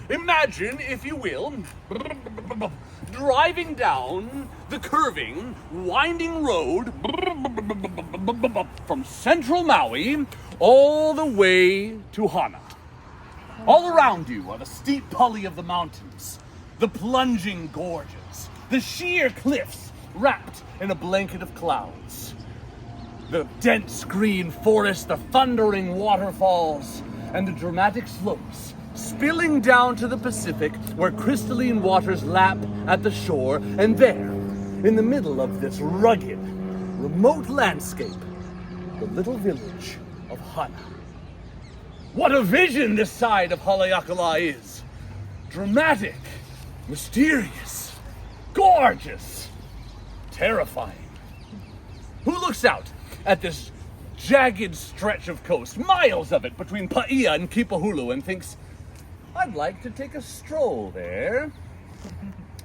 Imagine, if you will, driving down the curving, winding road from central Maui all the way to Hana. All around you are the steep pulley of the mountains, the plunging gorges, the sheer cliffs wrapped in a blanket of clouds, the dense green forest, the thundering waterfalls, and the dramatic slopes spilling down to the Pacific where crystalline waters lap at the shore, and there, in the middle of this rugged, remote landscape, the little village of Hana. What a vision this side of Haleakala is! Dramatic, mysterious, gorgeous, terrifying. Who looks out at this jagged stretch of coast, miles of it between Paia and Kipahulu, and thinks, I'd like to take a stroll there.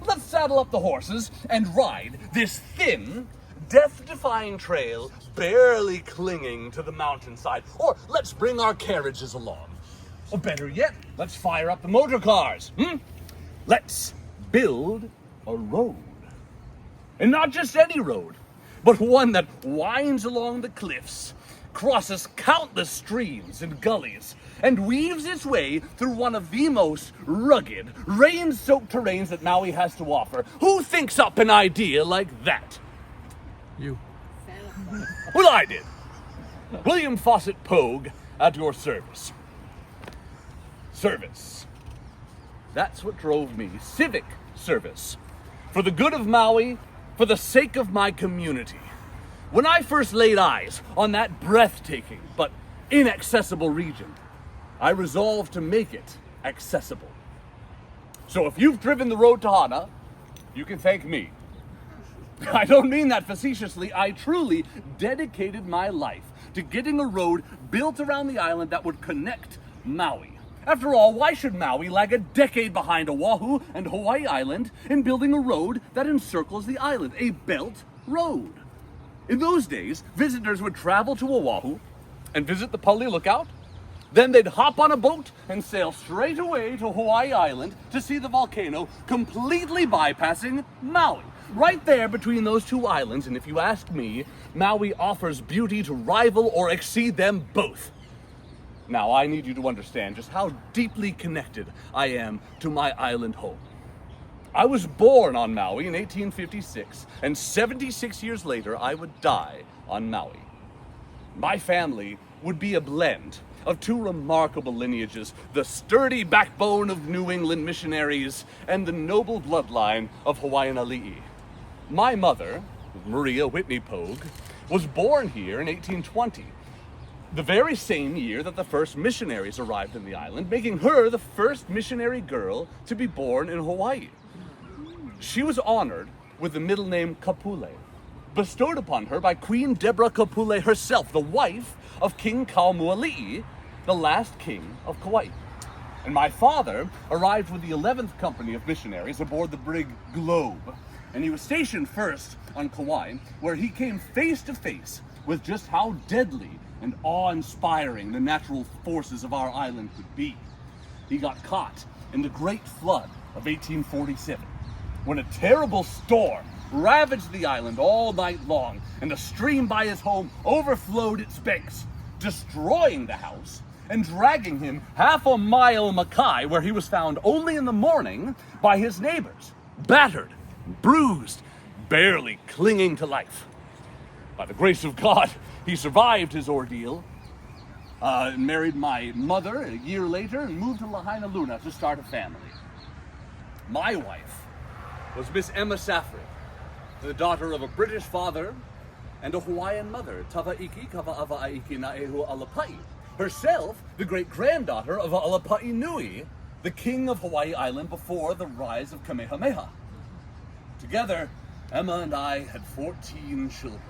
Let's saddle up the horses and ride this thin, death-defying trail barely clinging to the mountainside. Or let's bring our carriages along. Or better yet, let's fire up the motor cars. Let's build a road. And not just any road, but one that winds along the cliffs, crosses countless streams and gullies, and weaves its way through one of the most rugged, rain-soaked terrains that Maui has to offer. Who thinks up an idea like that? You. Well, I did. William Fawcett Pogu at your service. Service. That's what drove me. Civic service. For the good of Maui, for the sake of my community. When I first laid eyes on that breathtaking but inaccessible region, I resolved to make it accessible. So if you've driven the road to Hana, you can thank me. I don't mean that facetiously. I truly dedicated my life to getting a road built around the island that would connect Maui. After all, why should Maui lag a decade behind Oahu and Hawaii Island in building a road that encircles the island, a belt road? In those days, visitors would travel to Oahu and visit the Pali Lookout. Then they'd hop on a boat and sail straight away to Hawaii Island to see the volcano, completely bypassing Maui. Right there between those two islands, and if you ask me, Maui offers beauty to rival or exceed them both. Now, I need you to understand just how deeply connected I am to my island home. I was born on Maui in 1856, and 76 years later, I would die on Maui. My family would be a blend of two remarkable lineages, the sturdy backbone of New England missionaries and the noble bloodline of Hawaiian Ali'i. My mother, Maria Whitney Pogu, was born here in 1820, the very same year that the first missionaries arrived in the island, making her the first missionary girl to be born in Hawaii. She was honored with the middle name Kapule, bestowed upon her by Queen Deborah Kapule herself, the wife of King Kaumoali'i, the last king of Kauai. And my father arrived with the 11th company of missionaries aboard the brig Globe, and he was stationed first on Kauai, where he came face to face with just how deadly and awe-inspiring the natural forces of our island could be. He got caught in the Great Flood of 1847, when a terrible storm ravaged the island all night long, and the stream by his home overflowed its banks, destroying the house and dragging him half a mile Makai, where he was found only in the morning by his neighbors, battered, bruised, barely clinging to life. By the grace of God, he survived his ordeal, married my mother a year later, and moved to Lahaina Luna to start a family. My wife was Miss Emma Safri, the daughter of a British father and a Hawaiian mother, Tawaiki Kava'ava'aiki Na'ehu Alapai, herself the great-granddaughter of Alapai Nui, the king of Hawaii Island before the rise of Kamehameha. Together, Emma and I had 14 children.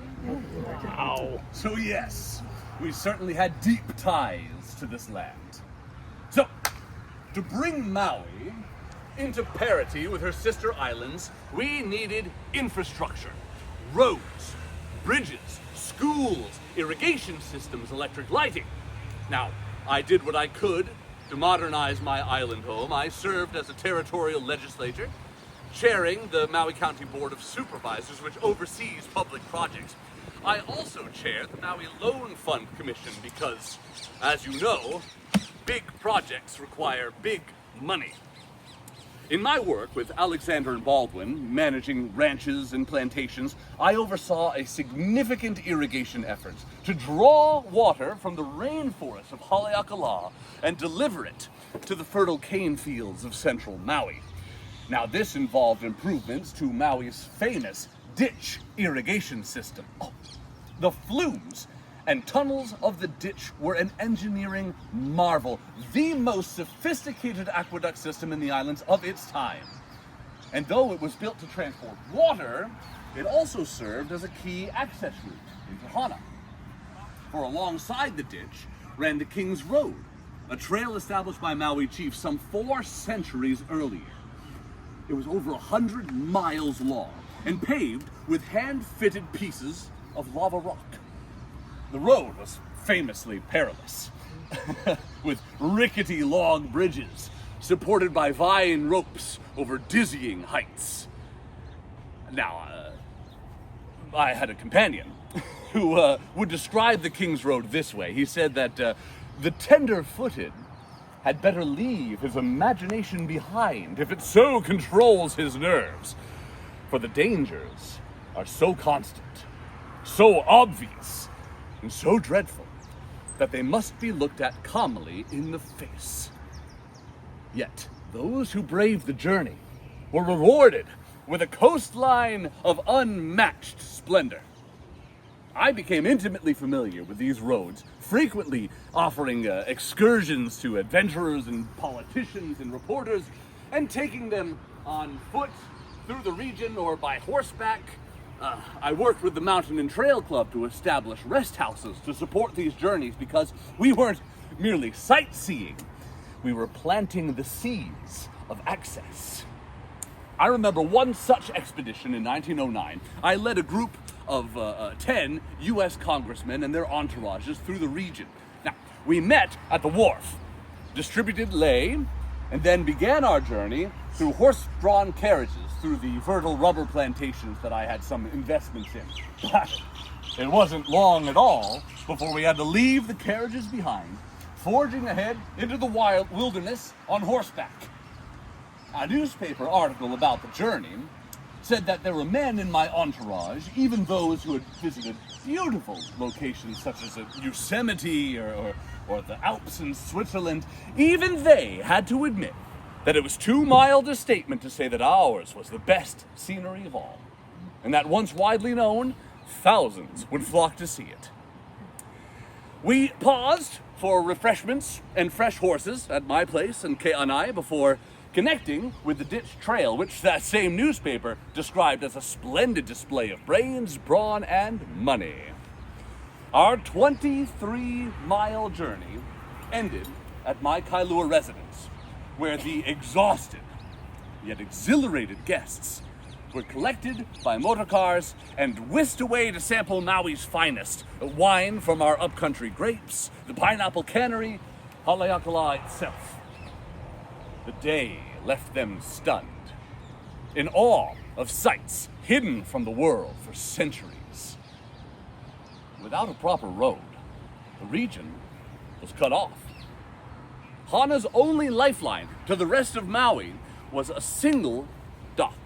Wow. So yes, we certainly had deep ties to this land. So, to bring Maui into parity with her sister islands, we needed infrastructure. roads, bridges, schools, irrigation systems, electric lighting. Now, I did what I could to modernize my island home. I served as a territorial legislator, chairing the Maui County Board of Supervisors, which oversees public projects. I also chair the Maui Loan Fund Commission because, as you know, big projects require big money. In my work with Alexander and Baldwin, managing ranches and plantations, I oversaw a significant irrigation effort to draw water from the rainforest of Haleakala and deliver it to the fertile cane fields of central Maui. Now, this involved improvements to Maui's famous ditch irrigation system. The flumes and tunnels of the ditch were an engineering marvel, the most sophisticated aqueduct system in the islands of its time. And though it was built to transport water, it also served as a key access route into Hana. For alongside the ditch ran the King's Road, a trail established by Maui chiefs some 4 centuries earlier. It was over 100 miles long and paved with hand-fitted pieces of lava rock. The road was famously perilous, with rickety long bridges supported by vine ropes over dizzying heights. Now, I had a companion who would describe the King's Road this way. He said that the tender-footed had better leave his imagination behind if it so controls his nerves, for the dangers are so constant, so obvious, and so dreadful that they must be looked at calmly in the face. Yet those who braved the journey were rewarded with a coastline of unmatched splendor. I became intimately familiar with these roads, frequently offering excursions to adventurers and politicians and reporters, and taking them on foot through the region or by horseback. I worked with the Mountain and Trail Club to establish rest houses to support these journeys because we weren't merely sightseeing, we were planting the seeds of access. I remember one such expedition in 1909. I led a group of 10 U.S. congressmen and their entourages through the region. Now, we met at the wharf, distributed lei, and then began our journey through horse-drawn carriages through the fertile rubber plantations that I had some investments in. But it wasn't long at all before we had to leave the carriages behind, forging ahead into the wild wilderness on horseback. A newspaper article about the journey said that there were men in my entourage, even those who had visited beautiful locations such as Yosemite or the Alps in Switzerland. Even they had to admit that it was too mild a statement to say that ours was the best scenery of all, and that once widely known, thousands would flock to see it. We paused for refreshments and fresh horses at my place in Ke'anai before connecting with the ditch trail, which that same newspaper described as a splendid display of brains, brawn, and money. Our 23-mile journey ended at my Kailua residence, where the exhausted yet exhilarated guests were collected by motorcars and whisked away to sample Maui's finest, wine from our upcountry grapes, the pineapple cannery, Haleakala itself. The day left them stunned, in awe of sights hidden from the world for centuries. Without a proper road, the region was cut off. Hana's only lifeline to the rest of Maui was a single dock.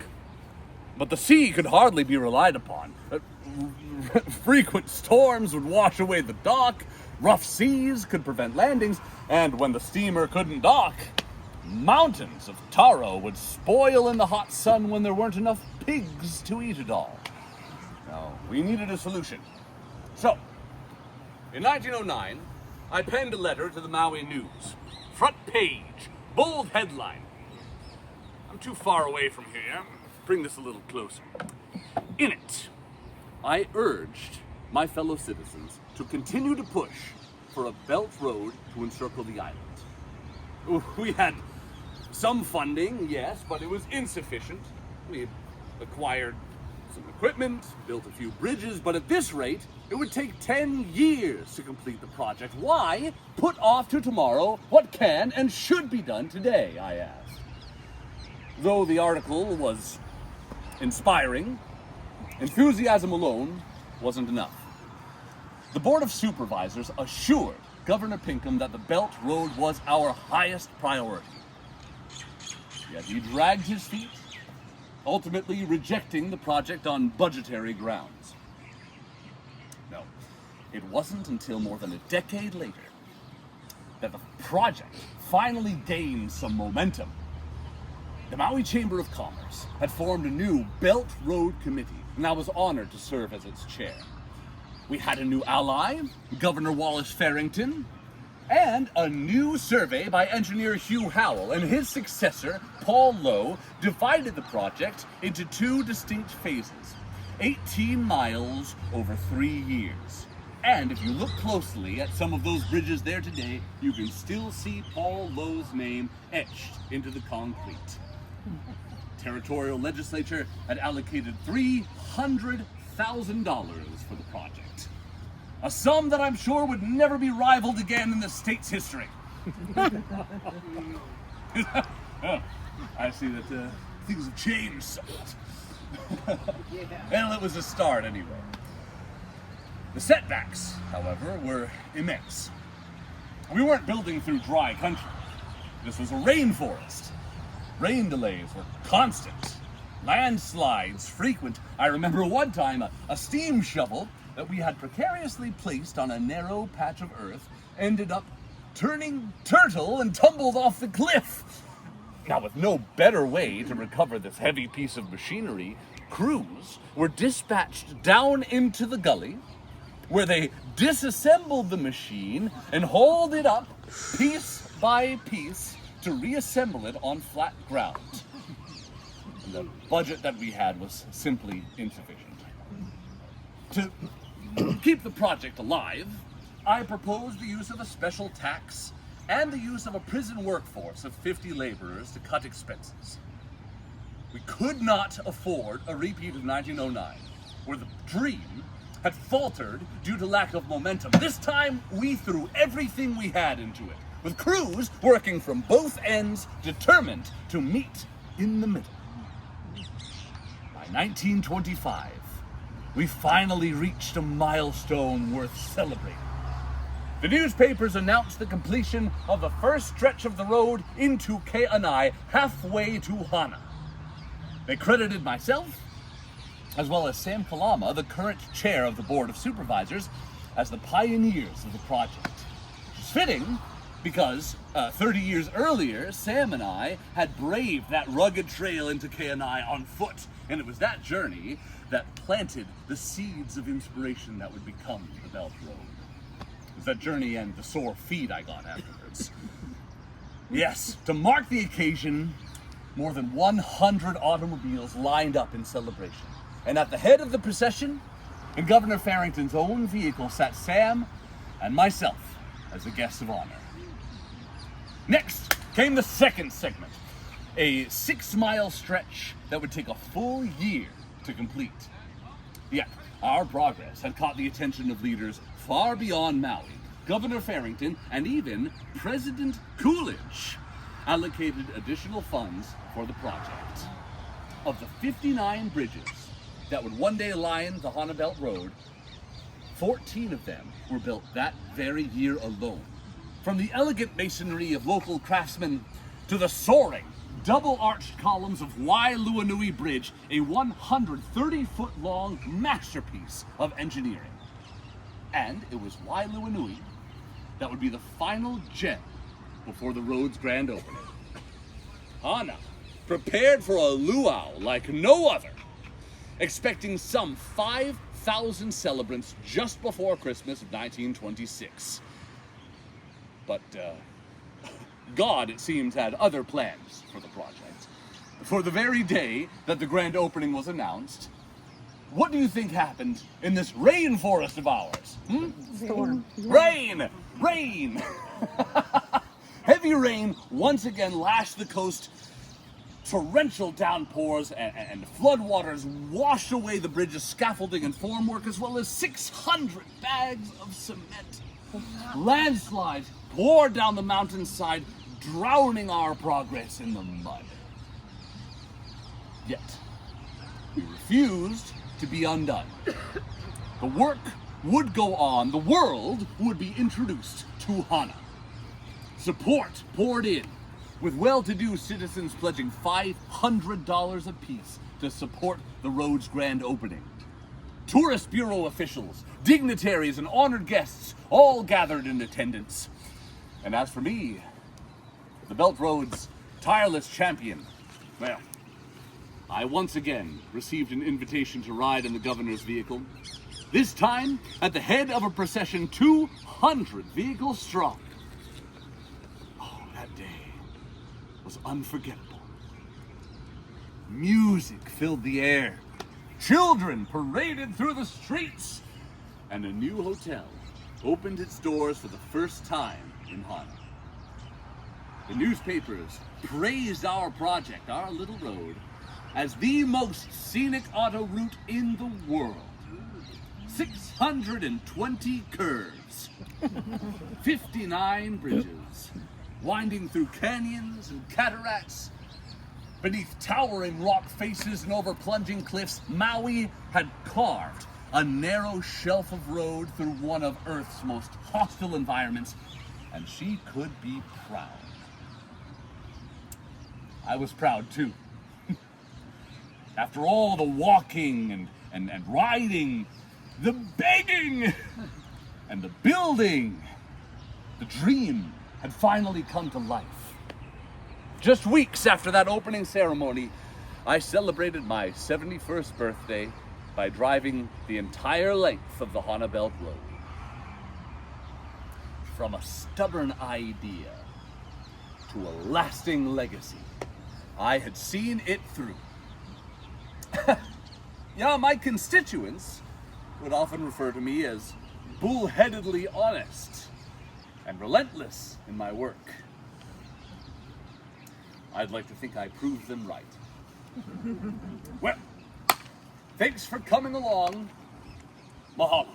But the sea could hardly be relied upon. Frequent storms would wash away the dock, rough seas could prevent landings, and when the steamer couldn't dock, mountains of taro would spoil in the hot sun when there weren't enough pigs to eat it all. Now, we needed a solution. So, in 1909, I penned a letter to the Maui News. Front page, bold headline. I'm too far away from here. Bring this a little closer. In it, I urged my fellow citizens to continue to push for a belt road to encircle the island. We had some funding, yes, but it was insufficient. We acquired some equipment, built a few bridges, but at this rate, it would take 10 years to complete the project. Why put off to tomorrow what can and should be done today, I asked. Though the article was inspiring, enthusiasm alone wasn't enough. The Board of Supervisors assured Governor Pinkham that the Belt Road was our highest priority. Yet he dragged his feet, ultimately rejecting the project on budgetary grounds. No, it wasn't until more than a decade later that the project finally gained some momentum. The Maui Chamber of Commerce had formed a new Belt Road Committee, and I was honored to serve as its chair. We had a new ally, Governor Wallace Farrington, and a new survey by engineer Hugh Howell, and his successor, Paul Lowe, divided the project into two distinct phases, 18 miles over 3 years. And if you look closely at some of those bridges there today, you can still see Paul Lowe's name etched into the concrete. Territorial legislature had allocated $300,000 for the project. A sum that I'm sure would never be rivaled again in the state's history. Oh, I see that things have changed somewhat. Well, it was a start anyway. The setbacks, however, were immense. We weren't building through dry country. This was a rainforest. Rain delays were constant. Landslides frequent. I remember one time a steam shovel that we had precariously placed on a narrow patch of earth ended up turning turtle and tumbled off the cliff. Now, with no better way to recover this heavy piece of machinery, crews were dispatched down into the gully, where they disassembled the machine and hauled it up piece by piece to reassemble it on flat ground. The budget that we had was simply insufficient. To keep the project alive, I proposed the use of a special tax and the use of a prison workforce of 50 laborers to cut expenses. We could not afford a repeat of 1909, where the dream had faltered due to lack of momentum. This time, we threw everything we had into it, with crews working from both ends, determined to meet in the middle. By 1925, we finally reached a milestone worth celebrating. The newspapers announced the completion of the first stretch of the road into Ke'anai, halfway to Hana. They credited myself, as well as Sam Kalama, the current chair of the Board of Supervisors, as the pioneers of the project. Which is fitting, because 30 years earlier, Sam and I had braved that rugged trail into Ke'anai on foot, and it was that journey that planted the seeds of inspiration that would become the Belt Road. It was that journey and the sore feet I got afterwards. Yes, to mark the occasion, more than 100 automobiles lined up in celebration. And at the head of the procession, in Governor Farrington's own vehicle, sat Sam and myself as the guests of honor. Next came the second segment, a 6-mile stretch that would take a full year to complete. Yet, our progress had caught the attention of leaders far beyond Maui. Governor Farrington and even President Coolidge allocated additional funds for the project. Of the 59 bridges that would one day line the Hana Belt Road, 14 of them were built that very year alone. From the elegant masonry of local craftsmen to the soaring, double-arched columns of Wailuanui Bridge, a 130-foot-long masterpiece of engineering. And it was Wailuanui that would be the final gem before the road's grand opening. Hana prepared for a luau like no other, expecting some 5,000 celebrants just before Christmas of 1926. But God, it seems, had other plans for the project. For the very day that the grand opening was announced, what do you think happened in this rainforest of ours? Storm. Rain! Rain! Heavy rain once again lashed the coast torrential downpours and floodwaters wash away the bridge's scaffolding and formwork, as well as 600 bags of cement. Landslides pour down the mountainside, drowning our progress in the mud. Yet, we refused to be undone. The work would go on. The world would be introduced to Hana. Support poured in, with well-to-do citizens pledging $500 apiece to support the road's grand opening. Tourist Bureau officials, dignitaries, and honored guests all gathered in attendance. And as for me, the Belt Road's tireless champion, well, I once again received an invitation to ride in the governor's vehicle, this time at the head of a procession 200 vehicles strong. Oh, that day was unforgettable. Music filled the air, children paraded through the streets, and a new hotel opened its doors for the first time in Hana. The newspapers praised our project, our little road, as the most scenic auto route in the world. 620 curves, 59 bridges, winding through canyons and cataracts. Beneath towering rock faces and over plunging cliffs, Maui had carved a narrow shelf of road through one of Earth's most hostile environments, and she could be proud. I was proud too. After all the walking and riding, the begging, and the building, the dream had finally come to life. Just weeks after that opening ceremony, I celebrated my 71st birthday by driving the entire length of the Hana Belt Road. From a stubborn idea to a lasting legacy, I had seen it through. Yeah, my constituents would often refer to me as bullheadedly honest and relentless in my work. I'd like to think I proved them right. Well, thanks for coming along. Mahalo.